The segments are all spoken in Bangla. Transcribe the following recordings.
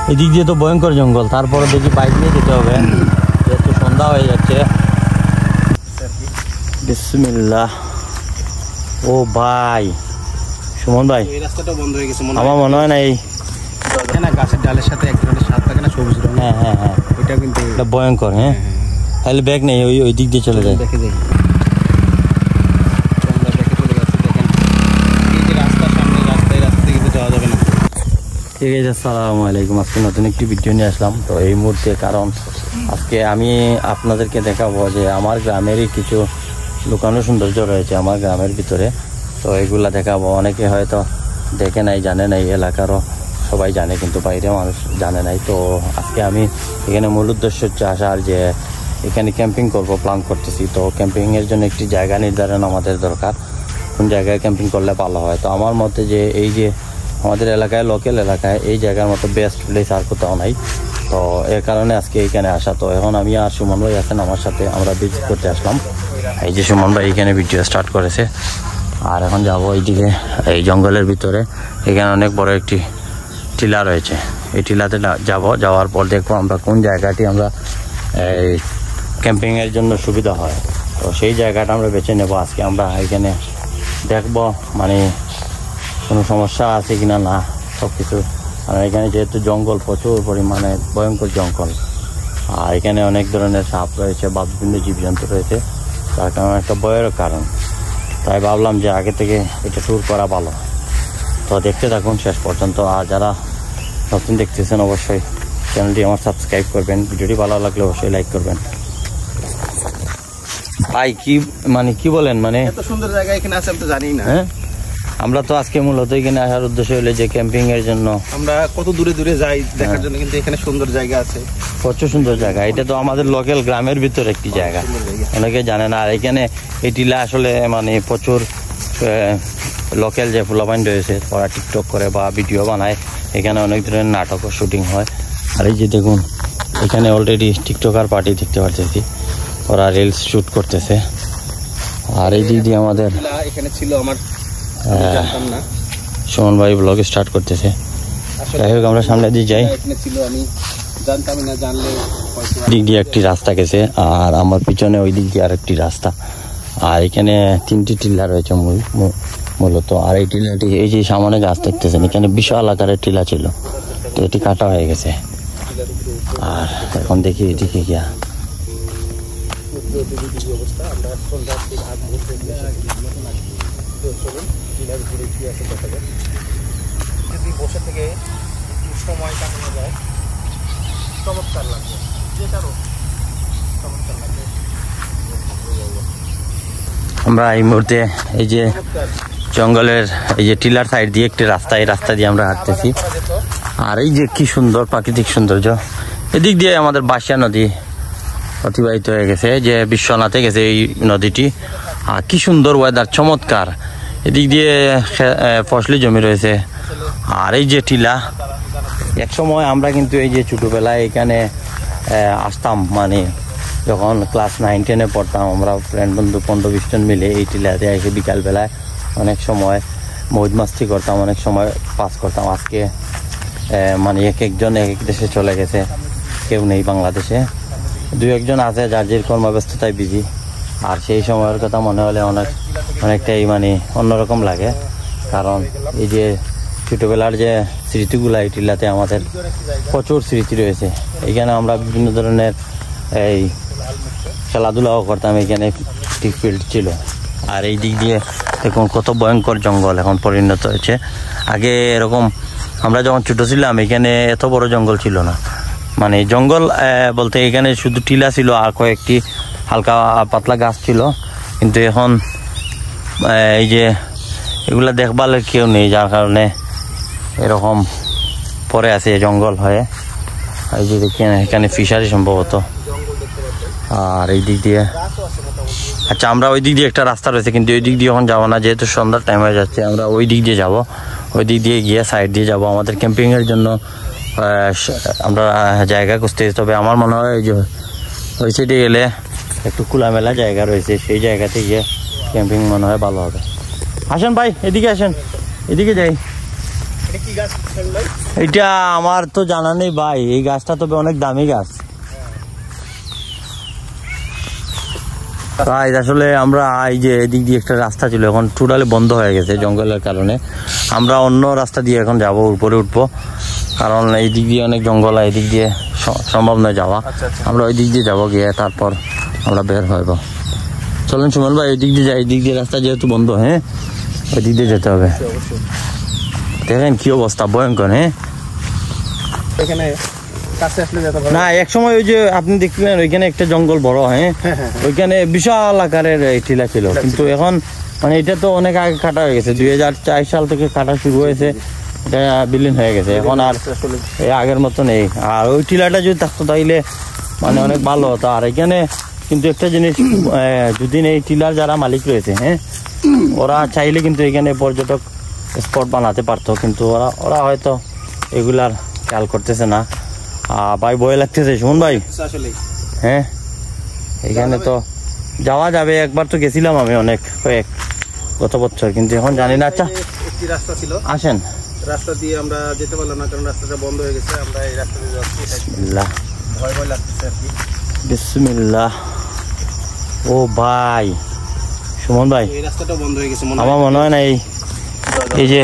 এদিক দিয়ে তো ভয়ঙ্কর জঙ্গল, তারপরে দেখি বাইক নিয়ে যেতে হবে, যেহেতু সন্ধ্যা হয়ে যাচ্ছে। বিসমিল্লাহ। ও ভাই সুমন ভাই, এই রাস্তাটা বন্ধ হয়ে গেছে আমার মনে হয় না এই গাছের ডালের সাথে এক ধরনের সাপ থাকে না, সবুজ রঙ। হ্যাঁ হ্যাঁ হ্যাঁ, এটা কিন্তু এটা ভয়ঙ্কর। হ্যাঁ তাহলে ব্যাগ নেই, ওই দিক দিয়ে চলে যায়। দেখে যাই, আমরা দেখে চলে যাচ্ছি। দেখেন এই যে রাস্তা, সামনে রাস্তা, এই রাস্তা কিন্তু যাওয়া যাবে না। ঠিক আছে, আসসালামু আলাইকুম। আজকে নতুন একটি ভিডিও নিয়ে আসলাম তো এই মুহূর্তে, কারণ আজকে আমি আপনাদেরকে দেখাবো যে আমার গ্রামেরই কিছু লুকানো সৌন্দর্য রয়েছে আমার গ্রামের ভিতরে। তো এগুলা দেখাবো। অনেকে হয়তো দেখে নাই, জানে নাই, এলাকারও সবাই জানে কিন্তু বাইরে মানুষ জানে নাই। তো আজকে আমি এখানে মূল উদ্দেশ্য হচ্ছে আসার, যে এখানে ক্যাম্পিং করব প্ল্যান করতেছি। তো ক্যাম্পিংয়ের জন্য একটি জায়গা নির্ধারণ আমাদের দরকার, কোন জায়গায় ক্যাম্পিং করলে ভালো হয়। তো আমার মতে যে এই যে আমাদের এলাকায়, লোকাল এলাকায় এই জায়গার মতো বেস্ট প্লেস আর কোথাও নাই। তো এর কারণে আজকে এইখানে আসা। তো এখন আমি আর সুমন ভাই আছেন আমার সাথে, আমরা ভিজিট করতে আসলাম। এই যে সুমন ভাই এখানে ভিডিও স্টার্ট করেছে। আর এখন যাবো এইদিকে, এই জঙ্গলের ভিতরে। এখানে অনেক বড় একটি টিলা রয়েছে, এই টিলাতে যাওয়ার পর দেখবো আমরা কোন জায়গাটি আমরা এই ক্যাম্পিংয়ের জন্য সুবিধা হয়। তো সেই জায়গাটা আমরা বেছে নেব আজকে। আমরা এখানে দেখবো মানে কোনো সমস্যা আছে কিনা, না সব কিছু। আর এখানে যেহেতু জঙ্গল, প্রচুর পরিমাণে ভয়ঙ্কর জঙ্গল, আর এখানে অনেক ধরনের সাপ রয়েছে বা বিভিন্ন জীবজন্তু রয়েছে, তার কারণে একটা ভয়ের কারণ। তাই ভাবলাম যে আগে থেকে এটা ট্যুর করা ভালো। তো দেখতে থাকুন শেষ পর্যন্ত। আর যারা নতুন দেখতেছেন অবশ্যই চ্যানেলটি আমার সাবস্ক্রাইব করবেন, ভিডিওটি ভালো লাগলে অবশ্যই লাইক করবেন। ভাই কি মানে কি বলেন, মানে এত সুন্দর জায়গা এখানে আছে আমি তো জানি না। হ্যাঁ, আমরা তো আজকে মূলত এখানে আসার উদ্দেশ্য হলো যে ক্যাম্পিং এর জন্য। আমরা কত দূরে দূরে যাই দেখার জন্য, কিন্তু এখানে সুন্দর জায়গা আছে, প্রচুর সুন্দর জায়গা। এটা তো আমাদের লোকাল গ্রামের ভিতরে একটি জায়গা, অনেকে জানে না। আর এখানে এই টিলা আসলে মানে প্রচুর লোকাল যে ফুলাবাইন রয়েছে, ওরা টিকটক করে বা ভিডিও বানায়। এখানে অনেক ধরনের নাটকও শুটিং হয়। আর এই যে দেখুন, এখানে অলরেডি টিকটকার পার্টি দেখতে পাচ্ছি, ওরা রিলস শুট করতেছে। আর এই দিক দিয়ে আমাদের এখানে ছিল আমার, জানতাম না, সুমন ভাই ব্লগ স্টার্ট করতেছে। যাই হোক, আমরা সামনে দিয়ে যাই। এখানে ছিল আমি জানতাম না, জানলে দিক দিয়ে একটি রাস্তা গেছে, আর আমার পিছনে ওই দিক দিয়ে আর একটি রাস্তা। আর এখানে 3টি টিলা রয়েছে মূলত। আর এই টিলাটি, এই যে সামনে গাছ দেখতেছেন, এখানে বিশাল আকারের টিলা ছিল, তো এটি কাটা হয়ে গেছে। আর এখন দেখি এদিকে গিয়া যদি বসে থেকে একটু সময় কাটানো যায়, চমৎকার লাগবে, যে কারো চমৎকার লাগবে। আমরা এই মুহূর্তে এই যে জঙ্গলের এই যে টিলার সাইড দিয়ে একটি রাস্তা, এই রাস্তা দিয়ে আমরা হাঁটতেছি। আর এই যে কি সুন্দর প্রাকৃতিক সৌন্দর্য, এদিক দিয়ে আমাদের বাঁশিয়া নদী অতিবাহিত হয়ে গেছে, যে বিশ্বনাথে গেছে এই নদীটি। আর কি সুন্দর ওয়েদার, চমৎকার। এদিক দিয়ে ফসলি জমি রয়েছে। আর এই যে টিলা, এক সময় আমরা কিন্তু এই যে ছোটোবেলায় এখানে আসতাম, মানে যখন ক্লাস 9-10-এ পড়তাম, আমরা ফ্রেন্ড বন্ধু 15-20 জন মিলে এই টিলাতে এসে বিকালবেলায় অনেক সময় মৌজ মাস্তি করতাম, অনেক সময় পাস করতাম। আজকে মানে এক একজন এক এক দেশে চলে গেছে, কেউ নেই বাংলাদেশে, 2-1 জন আছে যার যে কর্মব্যস্ততায় বিজি। আর সেই সময়ের কথা মনে হলে অনেকটাই মানে অন্যরকম লাগে, কারণ এই যে ছোটোবেলার যে স্মৃতিগুলো, এই টিলাতে আমাদের প্রচুর স্মৃতি রয়েছে। এখানে আমরা বিভিন্ন ধরনের এই খেলাধুলাও করতাম, এখানে টিক ফিল্ড ছিল। আর এই দিক দিয়ে দেখুন কত ভয়ঙ্কর জঙ্গল এখন পরিণত হয়েছে। আগে এরকম আমরা যখন ছোটো ছিলাম এখানে এত বড় জঙ্গল ছিল না, মানে জঙ্গল বলতে এখানে শুধু টিলা ছিল আর কয়েকটি হালকা পাতলা গাছ ছিল। কিন্তু এখন এই যে এগুলা দেখবার কেউ নেই, যার কারণে এরকম পরে আছে জঙ্গল হয়ে। এই যে দেখি এখানে ফিশারি সম্ভবত। আর এই দিক দিয়ে, আচ্ছা আমরা ওই দিক দিয়ে একটা রাস্তা রয়েছে, কিন্তু ওই দিক দিয়ে এখন যাবো না, যেহেতু সন্ধ্যার টাইম হয়ে যাচ্ছে। আমরা ওই দিক দিয়ে যাব, ওই দিক দিয়ে গিয়ে সাইড দিয়ে যাব আমাদের ক্যাম্পিংয়ের জন্য। আমরা জায়গা খুঁজতে, তবে আমার মনে হয় ওই সাইডে গেলে একটু খোলামেলা জায়গা রয়েছে, সেই জায়গাতে গিয়ে ক্যাম্পিং মনে হয় ভালো হবে। আসেন ভাই, এদিকে আসেন, এদিকে যাই। এটা কি গাছ ভাই? এটা আমার তো জানা নেই ভাই, এই গাছটা তবে অনেক দামি গাছ। তাই আসলে আমরা এই যে এদিক দিয়ে একটা রাস্তা ছিল, এখন টোটালি বন্ধ হয়ে গেছে জঙ্গলের কারণে। আমরা অন্য রাস্তা দিয়ে এখন যাব, উপরে উঠবো, কারণ এই দিক দিয়ে অনেক জঙ্গল, এই দিক দিয়ে সম্ভব নয় যাওয়া। আমরা ওই দিক দিয়ে যাবো, গিয়ে তারপর আমরা বের হইব। চলুন সুমন ভাই, ওই দিক দিয়ে যাই, এই দিক দিয়ে রাস্তা যেহেতু বন্ধ, হ্যাঁ ওই দিক দিয়ে যেতে হবে। দেখেন কি অবস্থা, ভয়ঙ্কর। হ্যাঁ এখানে কাছে আসলে যেতে পারবো না, এক সময় ওই যে আপনি দেখলেন ওইখানে একটা জঙ্গল বড়, হ্যাঁ ওইখানে বিশাল আকারের টিলা ছিল, কিন্তু এখন মানে এটা তো অনেক আগে কাটা হয়ে গেছে, 2004 সাল থেকে কাটা শুরু হয়েছে, এটা বিলীন হয়ে গেছে, এখন আর এই আগের মতো নেই। আর ওই টিলাটা যদি থাকতো তাইলে মানে অনেক ভালো হতো। আর এখানে কিন্তু একটা জিনিস, যদি এই টিলার যারা মালিক রয়েছে, হ্যাঁ ওরা চাইলে কিন্তু এখানে পর্যটক স্পট বানাতে পারতো, কিন্তু ওরা হয়তো এগুলার খেয়াল করতেছে না। ভাই ভয় লাগতেছে সুমন ভাই। হ্যাঁ এখানে তো যাওয়া যাবে, একবার তো গেছিলাম আমি অনেক গত বছর, কিন্তু এখন জানি না। আচ্ছা একটি রাস্তা ছিল, আসেন, রাস্তা দিয়ে আমরা যেতে পারলাম না কারণ রাস্তাটা বন্ধ হয়ে গেছে। আমরা এই রাস্তা দিয়ে যাচ্ছি, বিসমিল্লাহ ভয় ভয় লাগতেছে আর কি। বিসমিল্লাহ। ও ভাই সুমন ভাই, এই রাস্তাটা বন্ধ হয়ে গেছে, আমার মনে হয় না এই যে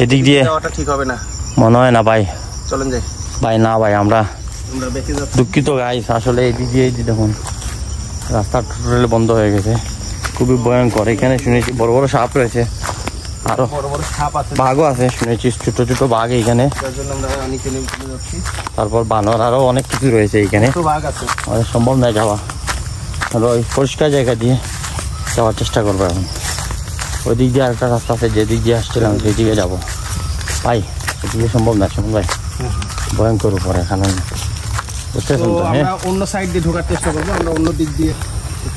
এদিক দিয়ে যাওয়াটা ঠিক হবে না, মনে হয় না ভাই। চলেন যাই ভাই না ভাই, আমরা বেঁচে যাচ্ছি। দুঃখিত গাইস, আসলে এদিক দিয়ে এই যে দেখুন রাস্তা টোটালি বন্ধ হয়ে গেছে, খুবই ভয়ঙ্কর। এখানে শুনেছি বড় বড় সাপ রয়েছে, আরো বড় বড় সাপ আছে, বাঘও আছে শুনেছি, ছোট ছোট বাঘ এখানে, তার জন্য আমরা নিচে নেমে যাচ্ছি। তারপর বানর আরো অনেক কিছু রয়েছে এখানে, তো বাঘ আছে, আমাদের সম্ভব নয় যাওয়া। আর ওই পরিষ্কার জায়গা দিয়ে যাওয়ার চেষ্টা করবো এখন। ওই দিক দিয়ে আরেকটা রাস্তা আছে, যেদিক দিয়ে আসছিলাম সেই দিকে যাবো ভাই, এদিকে সম্ভব না সুমন ভাই, ভয়ঙ্কর উপরে এখানে, বুঝতেছেন তো? হ্যাঁ আমরা অন্য সাইড দিয়ে ঢোকার চেষ্টা করবো, আমরা অন্য দিক দিয়ে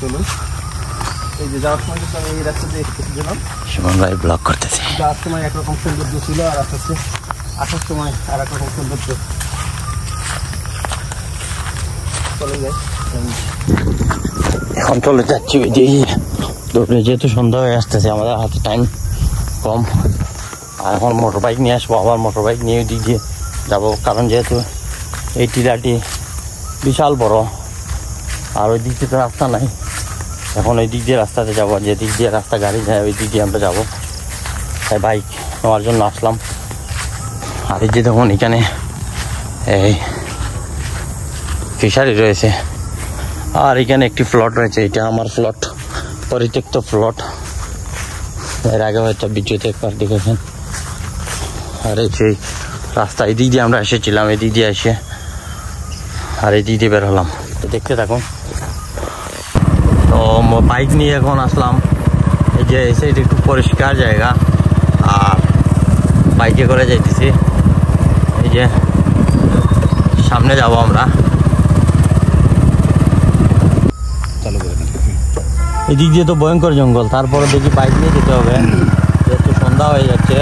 চলুন। এই যে যাওয়ার সময় কিন্তু আমি এই রাস্তা দিয়ে গেলাম, সুমন ভাই ব্লক করতেছে। যাওয়ার সময় একরকম সৌন্দর্য ছিল, আর আসার সময় আর এক রকম সৌন্দর্য। চলে যাই, এখন চলে যাচ্ছি ওই যে দৌড়ে, যেহেতু সন্ধ্যা হয়ে আসতেছে, আমাদের হাতে টাইম কম। আর এখন মোটর বাইক নিয়ে আসবো, আবার মোটর বাইক নিয়ে ওই দিক দিয়ে যাবো, কারণ যেহেতু এই টিলাটি বিশাল বড়, আর ওই দিক দিয়ে তো রাস্তা নাই। এখন ওই দিক দিয়ে রাস্তাতে যাবো, যে দিক দিয়ে রাস্তা গাড়ি যায় ওই দিক দিয়ে আমরা যাবো, তাই বাইক নেওয়ার জন্য আসলাম। আর এই যে দেখুন এখানে এই ফিশারি রয়েছে, আর এখানে একটি প্লট রয়েছে, এটা আমার প্লট, পরিত্যক্ত প্লট, এর আগে হয়তো ভিডিওতে একবার দেখেছেন। আর এই যে রাস্তা, এই দিক দিয়ে আমরা এসেছিলাম, এই দিক দিয়ে এসে আর এই দিক দিয়ে বের হলাম, তো দেখতে থাকুন। তো বাইক নিয়ে এখন আসলাম, এই যে এই সাইড একটু পরিষ্কার জায়গা, আর বাইকে করে যাইতেছি, এই যে সামনে যাব আমরা। এদিক দিয়ে তো ভয়ঙ্কর জঙ্গল, তারপরে দেখি বাইক নিয়ে যেতে হবে, যেহেতু সন্ধ্যা হয়ে যাচ্ছে।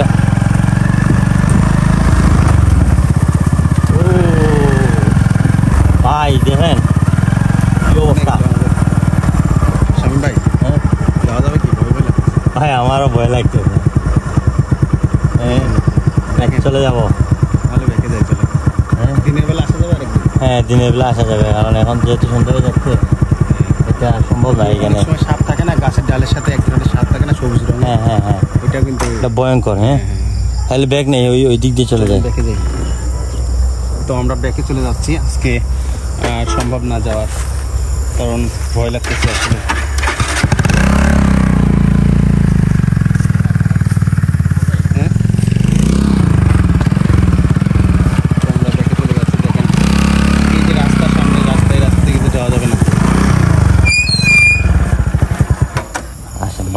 ভাই দেখেন কি অবস্থা। শামিম ভাই, হ্যাঁ যাওয়া যাবে কি? ভাই আমারও ভয় লাগতেছে, চলে যাবো। তাহলে বেঁকে যাই, চলে। দিনের বেলা আসা যাবে আরেকদিন? হ্যাঁ দিনের বেলা আসা যাবে, কারণ এখন যেহেতু সন্ধ্যা হয়ে যাচ্ছে, এটা সম্ভব না। এখানে সাপ থাকে না, গাছের ডালের সাথে এক ধরনের সাপ থাকে না, সবুজ রঙের। হ্যাঁ হ্যাঁ হ্যাঁ, ওইটা কিন্তু এটা ভয়ঙ্কর। হ্যাঁ তাহলে ব্যাগ নেই, ওই দিক দিয়ে চলে যায়। বেঁকে যাই, তো আমরা বেঁকে চলে যাচ্ছি। আজকে আর সম্ভব না যাওয়ার, কারণ ভয় লাগতেছে আসলে।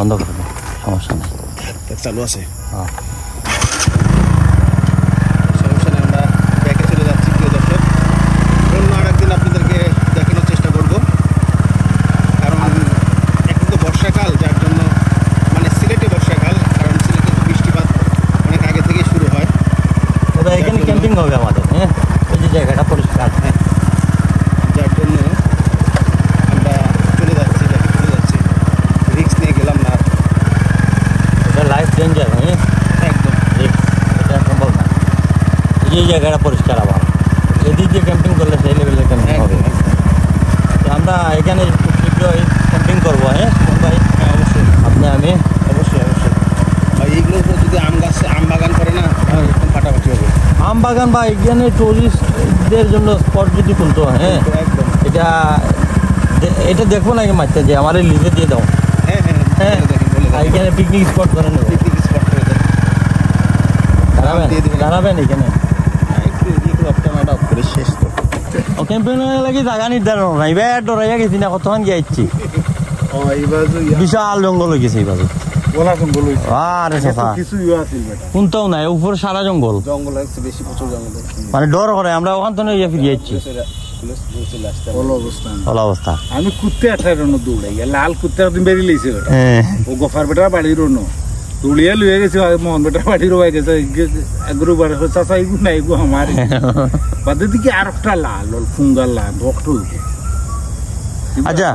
বন্ধ করে দেবো, সমস্যা নেই, চালু আছে। হ্যাঁ সমস্যা নেই, আমরা ব্যাকে চলে যাচ্ছি। প্রিয় দর্শক, অন্য আরেকদিন আপনাদেরকে দেখানোর চেষ্টা করব, কারণ এখন তো বর্ষাকাল, যার জন্য মানে সিলেটে বর্ষাকাল, কারণ সিলেটে তো বৃষ্টিপাত অনেক আগে থেকেই শুরু হয়। তবে এখানে ক্যাম্পিং হবে আমাদের। হ্যাঁ এই যে জায়গাটা পরিষ্কার, হ্যাঁ, যার জন্য আমরা চলে যাচ্ছি, ব্যাকে চলে যাচ্ছি। রিস্ক নিয়ে গেলাম না। এটা লাইফ ডেঞ্জার। হ্যাঁ জায়গাটা পরিষ্কার আবার এদিক দিয়ে ক্যাম্পিং করলে সেই লেভেলের ক্যাম্পিং হবে। তো আমরা এখানে খুব শীঘ্রই ক্যাম্পিং করবো। হ্যাঁ ভাই, অবশ্যই আপনি আমি অবশ্যই অবশ্যই ভাই, এইগুলোর উপর যদি আম বাগান করে না তাহলে একদম ফাটাফাটি হবে। আম বাগান বা এখানে টুরিস্টদের জন্য স্পট যদি খুলতো, হ্যাঁ একদম এটা দেখবো নাকি মাছটা যে আমার লিজে দিয়ে দাও। হ্যাঁ হ্যাঁ হ্যাঁ, বলে আর এখানে পিকনিক স্পট করে নেবো। পিকনিক স্পট করে দেন। দিয়ে দেবেন। দাঁড়াবেন এখানে একটু এদিকে একটু অপটামাটা অফ করে শেষ তো। ও ক্যাম্পিং লাগি জায়গা নির্ধারণ নাই, এবার ডরাইয়া গেছি না, কতক্ষণ গিয়েছি এইবার বিশাল জঙ্গল হয়ে গেছে এই বাজু। গোলা জঙ্গল হয়েছে আরে চাচা কিছু আছিল বেটা, কোনটাও নাই, উপরে সারা জঙ্গল, জঙ্গল হচ্ছে বেশি, প্রচুর জঙ্গল মানে ডর করে আমরা ওখান থেকে ইয়ে ফিরে যাচ্ছি। ভালো অবস্থা। আমি কুত্তে আঠাই রন দৌড়াই লাল কুত্তে একদিন বেরিয়ে লেছে হ্যাঁ ও গফার বেটার বাড়ির রন দৌড়িয়া লুয়ে গেছে মোহন বেটার বাড়ির রয়ে গেছে এগুলো চাষা এগু না এগু আমার বাদে দিকে আর একটা লাল ফুঙ্গার লাল ভক্ত আচ্ছা